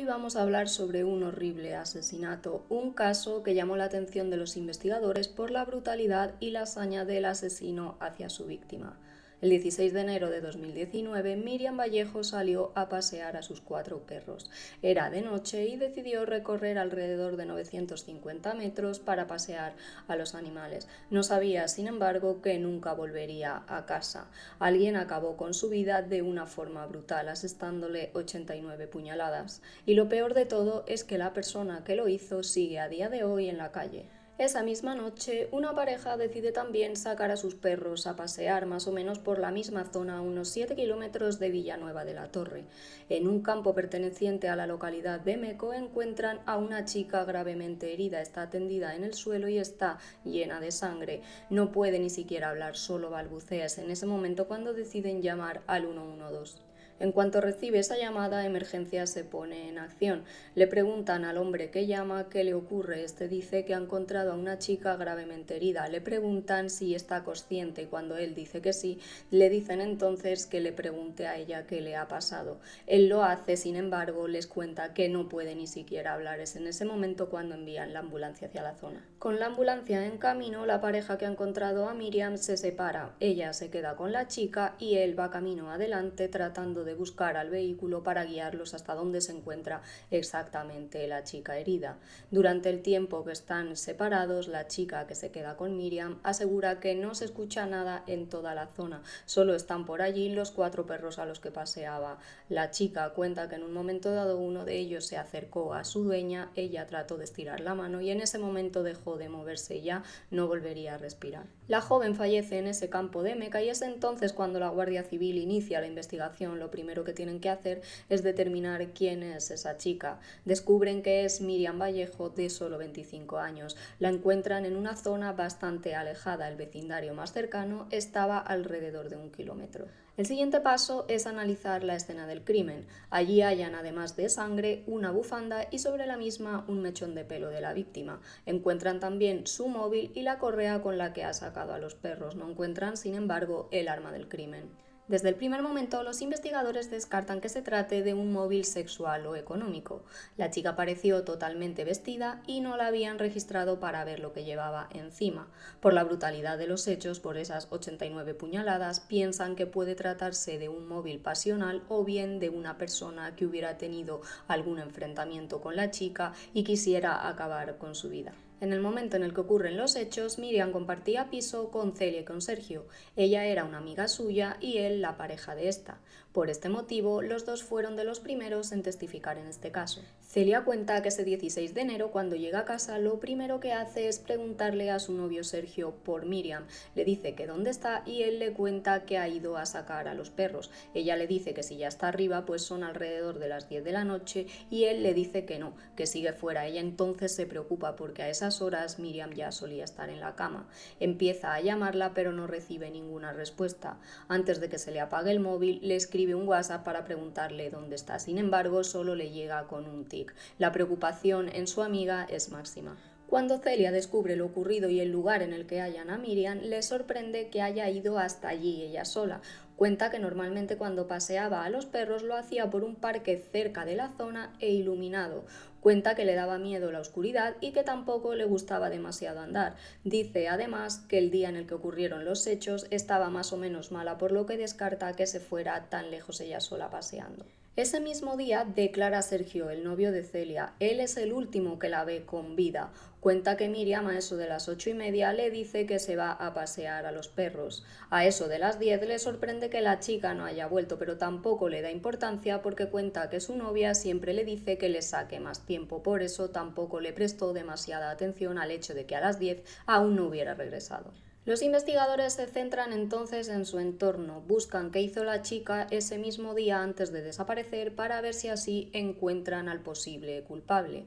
Hoy vamos a hablar sobre un horrible asesinato, un caso que llamó la atención de los investigadores por la brutalidad y la hazaña del asesino hacia su víctima. El 16 de enero de 2019, Miriam Vallejo salió a pasear a sus 4 perros. Era de noche y decidió recorrer alrededor de 950 metros para pasear a los animales. No sabía, sin embargo, que nunca volvería a casa. Alguien acabó con su vida de una forma brutal, asestándole 89 puñaladas. Y lo peor de todo es que la persona que lo hizo sigue a día de hoy en la calle. Esa misma noche, una pareja decide también sacar a sus perros a pasear más o menos por la misma zona a unos 7 kilómetros de Villanueva de la Torre. En un campo perteneciente a la localidad de Meco encuentran a una chica gravemente herida. Está tendida en el suelo y está llena de sangre. No puede ni siquiera hablar, solo balbucea. Es en ese momento cuando deciden llamar al 112. En cuanto recibe esa llamada, emergencia se pone en acción. Le preguntan al hombre que llama qué le ocurre. Este dice que ha encontrado a una chica gravemente herida. Le preguntan si está consciente y cuando él dice que sí, le dicen entonces que le pregunte a ella qué le ha pasado. Él lo hace, sin embargo, les cuenta que no puede ni siquiera hablar. Es en ese momento cuando envían la ambulancia hacia la zona. Con la ambulancia en camino, la pareja que ha encontrado a Miriam se separa. Ella se queda con la chica y él va camino adelante tratando de buscar al vehículo para guiarlos hasta donde se encuentra exactamente la chica herida. Durante el tiempo que están separados, la chica que se queda con Miriam asegura que no se escucha nada en toda la zona, solo están por allí los 4 perros a los que paseaba. La chica cuenta que en un momento dado uno de ellos se acercó a su dueña, ella trató de estirar la mano y en ese momento dejó de moverse y ya no volvería a respirar. La joven fallece en ese campo de Meca y es entonces cuando la Guardia Civil inicia la investigación. Lo primero que tienen que hacer es determinar quién es esa chica. Descubren que es Miriam Vallejo, de solo 25 años. La encuentran en una zona bastante alejada. El vecindario más cercano estaba alrededor de 1 kilómetro. El siguiente paso es analizar la escena del crimen. Allí hallan, además de sangre, una bufanda y sobre la misma un mechón de pelo de la víctima. Encuentran también su móvil y la correa con la que ha sacado a los perros. No encuentran, sin embargo, el arma del crimen. Desde el primer momento, los investigadores descartan que se trate de un móvil sexual o económico. La chica pareció totalmente vestida y no la habían registrado para ver lo que llevaba encima. Por la brutalidad de los hechos, por esas 89 puñaladas, piensan que puede tratarse de un móvil pasional o bien de una persona que hubiera tenido algún enfrentamiento con la chica y quisiera acabar con su vida. En el momento en el que ocurren los hechos, Miriam compartía piso con Celia y con Sergio. Ella era una amiga suya y él la pareja de esta. Por este motivo, los dos fueron de los primeros en testificar en este caso. Celia cuenta que ese 16 de enero, cuando llega a casa, lo primero que hace es preguntarle a su novio Sergio por Miriam. Le dice que dónde está y él le cuenta que ha ido a sacar a los perros. Ella le dice que si ya está arriba, pues son alrededor de las 10 de la noche y él le dice que no, que sigue fuera. Ella entonces se preocupa porque a esas horas Miriam ya solía estar en la cama. Empieza a llamarla pero no recibe ninguna respuesta. Antes de que se le apague el móvil, le escribe un WhatsApp para preguntarle dónde está. Sin embargo, solo le llega con un tic. La preocupación en su amiga es máxima. Cuando Celia descubre lo ocurrido y el lugar en el que hallan a Miriam, le sorprende que haya ido hasta allí ella sola. Cuenta que normalmente cuando paseaba a los perros lo hacía por un parque cerca de la zona e iluminado. Cuenta que le daba miedo la oscuridad y que tampoco le gustaba demasiado andar. Dice además que el día en el que ocurrieron los hechos estaba más o menos mala, por lo que descarta que se fuera tan lejos ella sola paseando. Ese mismo día declara Sergio, el novio de Celia. Él es el último que la ve con vida. Cuenta que Miriam a eso de las 8:30 le dice que se va a pasear a los perros. A eso de las 10 le sorprende que la chica no haya vuelto, pero tampoco le da importancia porque cuenta que su novia siempre le dice que le saque más tiempo. Por eso tampoco le prestó demasiada atención al hecho de que a las 10 aún no hubiera regresado. Los investigadores se centran entonces en su entorno, buscan qué hizo la chica ese mismo día antes de desaparecer para ver si así encuentran al posible culpable.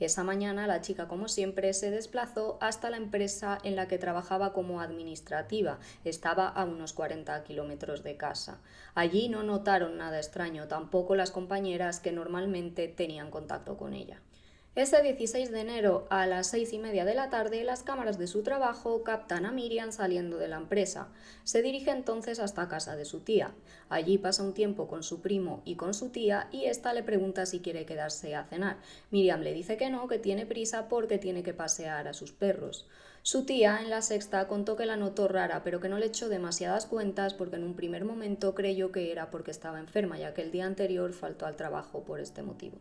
Esa mañana la chica, como siempre, se desplazó hasta la empresa en la que trabajaba como administrativa. Estaba a unos 40 kilómetros de casa. Allí no notaron nada extraño, tampoco las compañeras que normalmente tenían contacto con ella. Ese 16 de enero a las 6:30 de la tarde, las cámaras de su trabajo captan a Miriam saliendo de la empresa. Se dirige entonces hasta casa de su tía. Allí pasa un tiempo con su primo y con su tía y ésta le pregunta si quiere quedarse a cenar. Miriam le dice que no, que tiene prisa porque tiene que pasear a sus perros. Su tía en La Sexta contó que la notó rara, pero que no le echó demasiadas cuentas porque en un primer momento creyó que era porque estaba enferma, ya que el día anterior faltó al trabajo por este motivo.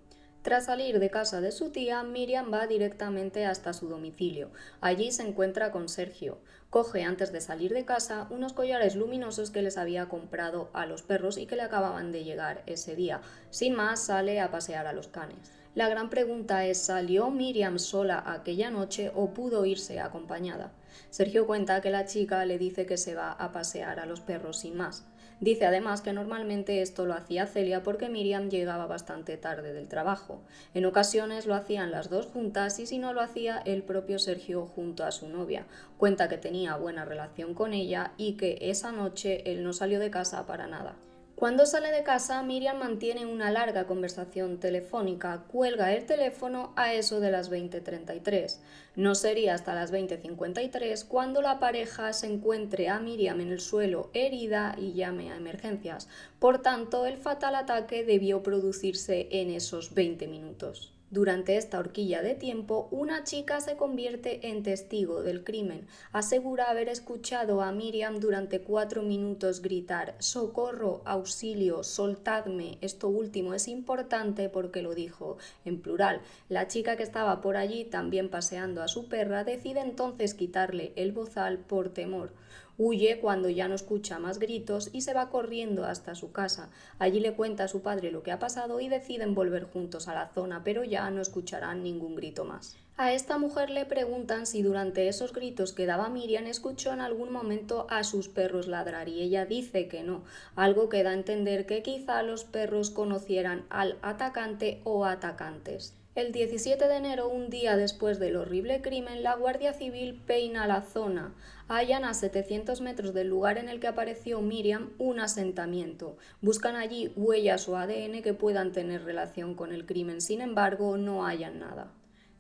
Tras salir de casa de su tía, Miriam va directamente hasta su domicilio. Allí se encuentra con Sergio. Coge antes de salir de casa unos collares luminosos que les había comprado a los perros y que le acababan de llegar ese día. Sin más, sale a pasear a los canes. La gran pregunta es, ¿salió Miriam sola aquella noche o pudo irse acompañada? Sergio cuenta que la chica le dice que se va a pasear a los perros sin más. Dice además que normalmente esto lo hacía Celia porque Miriam llegaba bastante tarde del trabajo. En ocasiones lo hacían las dos juntas y si no lo hacía el propio Sergio junto a su novia. Cuenta que tenía buena relación con ella y que esa noche él no salió de casa para nada. Cuando sale de casa, Miriam mantiene una larga conversación telefónica, cuelga el teléfono a eso de las 20:33. No sería hasta las 20:53 cuando la pareja se encuentre a Miriam en el suelo herida y llame a emergencias. Por tanto, el fatal ataque debió producirse en esos 20 minutos. Durante esta horquilla de tiempo, una chica se convierte en testigo del crimen. Asegura haber escuchado a Miriam durante 4 minutos gritar «¡Socorro! ¡Auxilio! ¡Soltadme!». Esto último es importante porque lo dijo en plural. La chica que estaba por allí, también paseando a su perra, decide entonces quitarle el bozal por temor. Huye cuando ya no escucha más gritos y se va corriendo hasta su casa. Allí le cuenta a su padre lo que ha pasado y deciden volver juntos a la zona, pero ya no escucharán ningún grito más. A esta mujer le preguntan si durante esos gritos que daba Miriam escuchó en algún momento a sus perros ladrar y ella dice que no, algo que da a entender que quizá los perros conocieran al atacante o atacantes. El 17 de enero, un día después del horrible crimen, la Guardia Civil peina la zona. Hallan a 700 metros del lugar en el que apareció Miriam un asentamiento. Buscan allí huellas o ADN que puedan tener relación con el crimen, sin embargo, no hallan nada.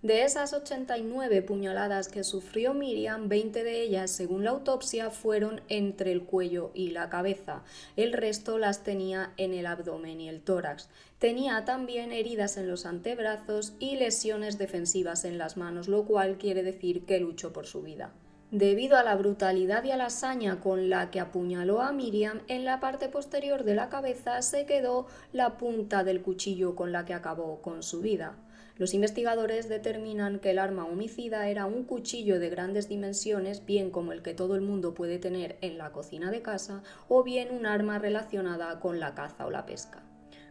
De esas 89 puñaladas que sufrió Miriam, 20 de ellas, según la autopsia, fueron entre el cuello y la cabeza. El resto las tenía en el abdomen y el tórax. Tenía también heridas en los antebrazos y lesiones defensivas en las manos, lo cual quiere decir que luchó por su vida. Debido a la brutalidad y a la saña con la que apuñaló a Miriam, en la parte posterior de la cabeza se quedó la punta del cuchillo con la que acabó con su vida. Los investigadores determinan que el arma homicida era un cuchillo de grandes dimensiones, bien como el que todo el mundo puede tener en la cocina de casa, o bien un arma relacionada con la caza o la pesca.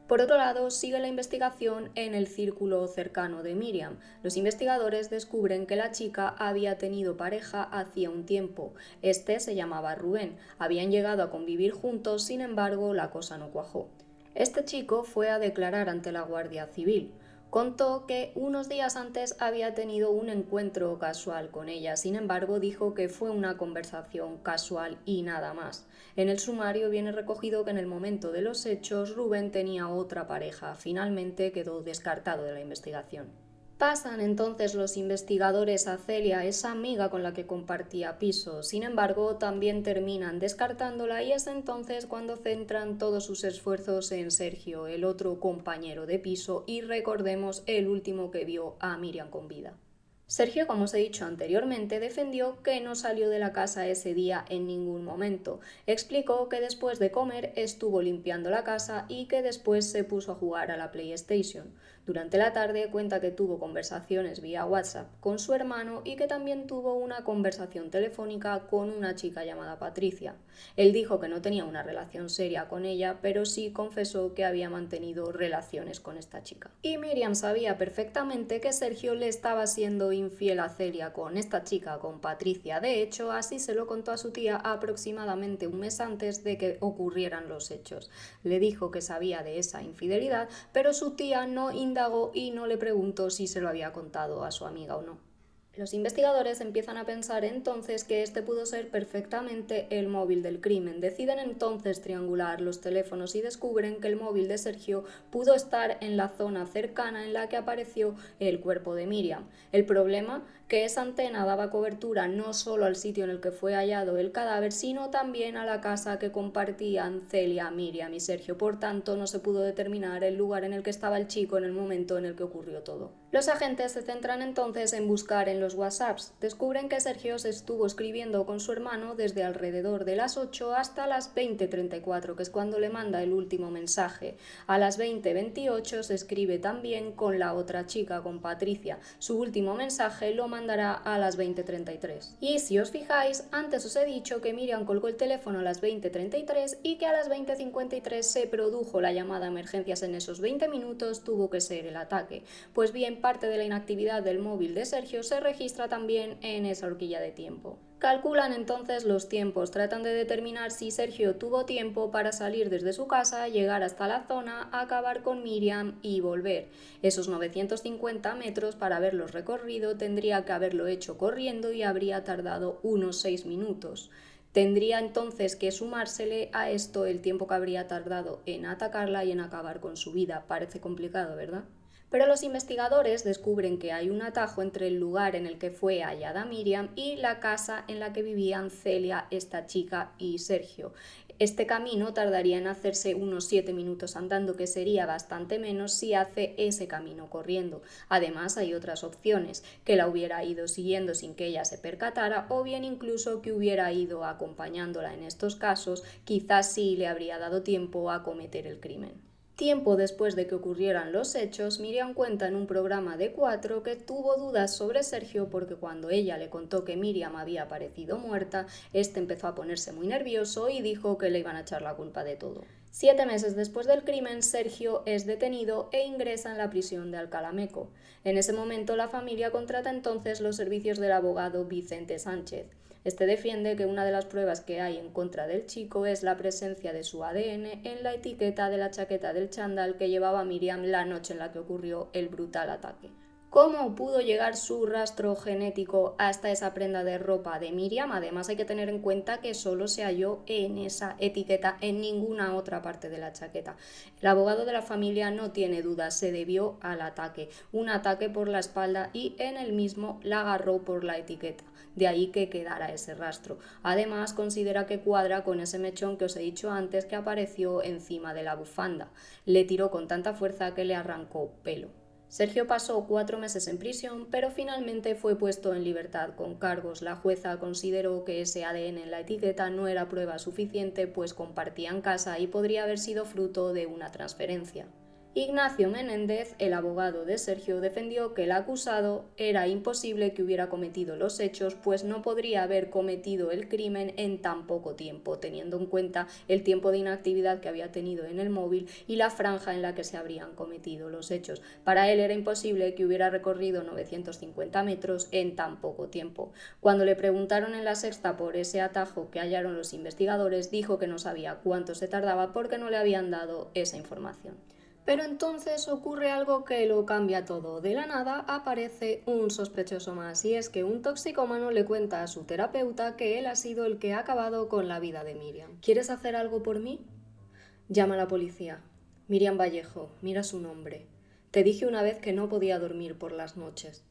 Por otro lado, sigue la investigación en el círculo cercano de Miriam. Los investigadores descubren que la chica había tenido pareja hacía un tiempo. Este se llamaba Rubén. Habían llegado a convivir juntos, sin embargo, la cosa no cuajó. Este chico fue a declarar ante la Guardia Civil. Contó que unos días antes había tenido un encuentro casual con ella, sin embargo dijo que fue una conversación casual y nada más. En el sumario viene recogido que en el momento de los hechos Rubén tenía otra pareja, finalmente quedó descartado de la investigación. Pasan entonces los investigadores a Celia, esa amiga con la que compartía piso. Sin embargo, también terminan descartándola y es entonces cuando centran todos sus esfuerzos en Sergio, el otro compañero de piso, y recordemos el último que vio a Miriam con vida. Sergio, como os he dicho anteriormente, defendió que no salió de la casa ese día en ningún momento. Explicó que después de comer estuvo limpiando la casa y que después se puso a jugar a la PlayStation. Durante la tarde cuenta que tuvo conversaciones vía WhatsApp con su hermano y que también tuvo una conversación telefónica con una chica llamada Patricia. Él dijo que no tenía una relación seria con ella, pero sí confesó que había mantenido relaciones con esta chica. Y Miriam sabía perfectamente que Sergio le estaba siendo infiel a Celia con esta chica, con Patricia. De hecho, así se lo contó a su tía aproximadamente un mes antes de que ocurrieran los hechos. Le dijo que sabía de esa infidelidad, pero su tía no indagó y no le preguntó si se lo había contado a su amiga o no. Los investigadores empiezan a pensar entonces que este pudo ser perfectamente el móvil del crimen. Deciden entonces triangular los teléfonos y descubren que el móvil de Sergio pudo estar en la zona cercana en la que apareció el cuerpo de Miriam. El problema, que esa antena daba cobertura no solo al sitio en el que fue hallado el cadáver, sino también a la casa que compartían Celia, Miriam y Sergio. Por tanto, no se pudo determinar el lugar en el que estaba el chico en el momento en el que ocurrió todo. Los agentes se centran entonces en buscar en los WhatsApps. Descubren que Sergio se estuvo escribiendo con su hermano desde alrededor de las 8 hasta las 20:34, que es cuando le manda el último mensaje. A las 20:28 se escribe también con la otra chica, con Patricia. Su último mensaje lo mandará a las 20:33. Y si os fijáis, antes os he dicho que Miriam colgó el teléfono a las 20:33 y que a las 20:53 se produjo la llamada a emergencias. En esos 20 minutos tuvo que ser el ataque. Pues bien, parte de la inactividad del móvil de Sergio se registra también en esa horquilla de tiempo. Calculan entonces los tiempos, tratan de determinar si Sergio tuvo tiempo para salir desde su casa, llegar hasta la zona, acabar con Miriam y volver. Esos 950 metros, para haberlos recorrido, tendría que haberlo hecho corriendo y habría tardado unos 6 minutos. Tendría entonces que sumársele a esto el tiempo que habría tardado en atacarla y en acabar con su vida. Parece complicado, ¿verdad? Pero los investigadores descubren que hay un atajo entre el lugar en el que fue hallada Miriam y la casa en la que vivían Celia, esta chica, y Sergio. Este camino tardaría en hacerse unos 7 minutos andando, que sería bastante menos si hace ese camino corriendo. Además, hay otras opciones: que la hubiera ido siguiendo sin que ella se percatara, o bien incluso que hubiera ido acompañándola. En estos casos, quizás sí le habría dado tiempo a cometer el crimen. Tiempo después de que ocurrieran los hechos, Miriam cuenta en un programa de 4 que tuvo dudas sobre Sergio porque cuando ella le contó que Miriam había aparecido muerta, este empezó a ponerse muy nervioso y dijo que le iban a echar la culpa de todo. 7 meses después del crimen, Sergio es detenido e ingresa en la prisión de Alcalameco. En ese momento, la familia contrata entonces los servicios del abogado Vicente Sánchez. Este defiende que una de las pruebas que hay en contra del chico es la presencia de su ADN en la etiqueta de la chaqueta del chándal que llevaba Miriam la noche en la que ocurrió el brutal ataque. ¿Cómo pudo llegar su rastro genético hasta esa prenda de ropa de Miriam? Además, hay que tener en cuenta que solo se halló en esa etiqueta, en ninguna otra parte de la chaqueta. El abogado de la familia no tiene dudas, se debió al ataque, un ataque por la espalda, y en el mismo la agarró por la etiqueta. De ahí que quedara ese rastro. Además, considera que cuadra con ese mechón que os he dicho antes que apareció encima de la bufanda. Le tiró con tanta fuerza que le arrancó pelo. Sergio pasó 4 meses en prisión, pero finalmente fue puesto en libertad con cargos. La jueza consideró que ese ADN en la etiqueta no era prueba suficiente, pues compartían casa y podría haber sido fruto de una transferencia. Ignacio Menéndez, el abogado de Sergio, defendió que el acusado era imposible que hubiera cometido los hechos, pues no podría haber cometido el crimen en tan poco tiempo, teniendo en cuenta el tiempo de inactividad que había tenido en el móvil y la franja en la que se habrían cometido los hechos. Para él era imposible que hubiera recorrido 950 metros en tan poco tiempo. Cuando le preguntaron en la Sexta por ese atajo que hallaron los investigadores, dijo que no sabía cuánto se tardaba porque no le habían dado esa información. Pero entonces ocurre algo que lo cambia todo. De la nada aparece un sospechoso más, y es que un toxicómano le cuenta a su terapeuta que él ha sido el que ha acabado con la vida de Miriam. ¿Quieres hacer algo por mí? Llama a la policía. Miriam Vallejo, mira su nombre. Te dije una vez que no podía dormir por las noches.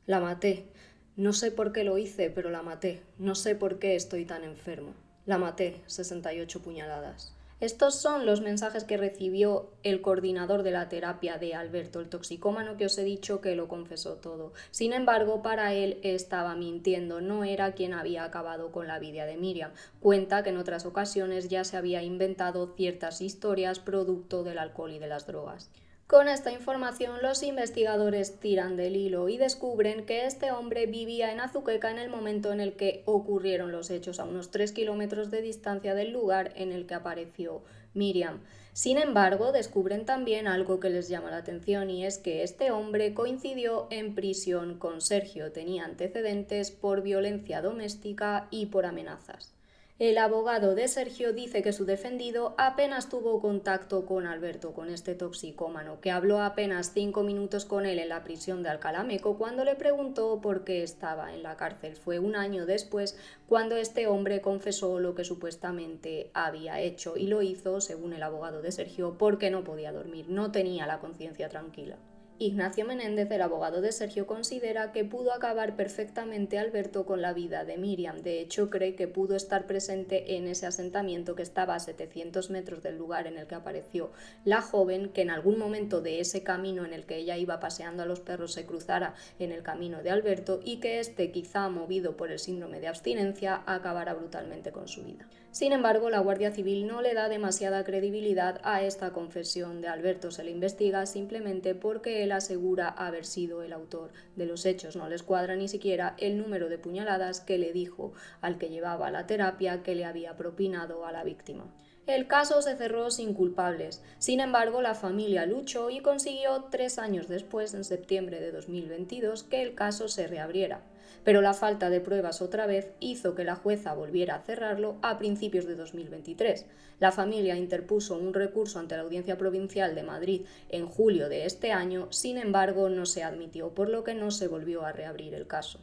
La maté. No sé por qué lo hice, pero la maté. No sé por qué estoy tan enfermo. La maté, 68 puñaladas. Estos son los mensajes que recibió el coordinador de la terapia de Alberto, el toxicómano que os he dicho que lo confesó todo. Sin embargo, para él estaba mintiendo, no era quien había acabado con la vida de Miriam. Cuenta que en otras ocasiones ya se había inventado ciertas historias producto del alcohol y de las drogas. Con esta información, los investigadores tiran del hilo y descubren que este hombre vivía en Azuqueca en el momento en el que ocurrieron los hechos, a unos 3 kilómetros de distancia del lugar en el que apareció Miriam. Sin embargo, descubren también algo que les llama la atención, y es que este hombre coincidió en prisión con Sergio. Tenía antecedentes por violencia doméstica y por amenazas. El abogado de Sergio dice que su defendido apenas tuvo contacto con Alberto, con este toxicómano, que habló apenas 5 minutos con él en la prisión de Alcalá Meco cuando le preguntó por qué estaba en la cárcel. Fue un año después cuando este hombre confesó lo que supuestamente había hecho, y lo hizo, según el abogado de Sergio, porque no podía dormir, no tenía la conciencia tranquila. Ignacio Menéndez, el abogado de Sergio, considera que pudo acabar perfectamente Alberto con la vida de Miriam. De hecho, cree que pudo estar presente en ese asentamiento que estaba a 700 metros del lugar en el que apareció la joven, que en algún momento de ese camino en el que ella iba paseando a los perros se cruzara en el camino de Alberto, y que éste, quizá movido por el síndrome de abstinencia, acabara brutalmente con su vida. Sin embargo, la Guardia Civil no le da demasiada credibilidad a esta confesión de Alberto. Se le investiga simplemente porque él asegura haber sido el autor de los hechos. No les cuadra ni siquiera el número de puñaladas que le dijo al que llevaba la terapia que le había propinado a la víctima. El caso se cerró sin culpables. Sin embargo, la familia luchó y consiguió 3 años después, en septiembre de 2022, que el caso se reabriera. Pero la falta de pruebas otra vez hizo que la jueza volviera a cerrarlo a principios de 2023. La familia interpuso un recurso ante la Audiencia Provincial de Madrid en julio de este año, sin embargo no se admitió, por lo que no se volvió a reabrir el caso.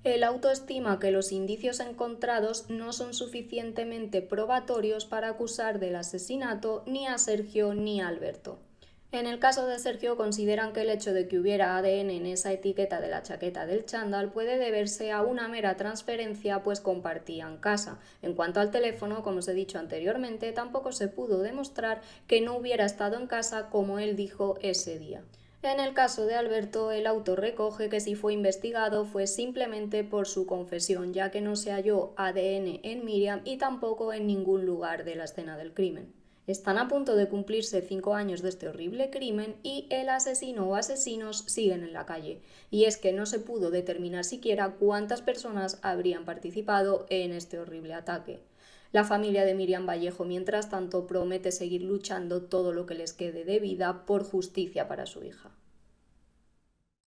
El auto estima que los indicios encontrados no son suficientemente probatorios para acusar del asesinato ni a Sergio ni a Alberto. En el caso de Sergio, consideran que el hecho de que hubiera ADN en esa etiqueta de la chaqueta del chándal puede deberse a una mera transferencia, pues compartían casa. En cuanto al teléfono, como os he dicho anteriormente, tampoco se pudo demostrar que no hubiera estado en casa como él dijo ese día. En el caso de Alberto, el auto recoge que si fue investigado fue simplemente por su confesión, ya que no se halló ADN en Miriam y tampoco en ningún lugar de la escena del crimen. Están a punto de cumplirse 5 años de este horrible crimen y el asesino o asesinos siguen en la calle. Y es que no se pudo determinar siquiera cuántas personas habrían participado en este horrible ataque. La familia de Miriam Vallejo, mientras tanto, promete seguir luchando todo lo que les quede de vida por justicia para su hija.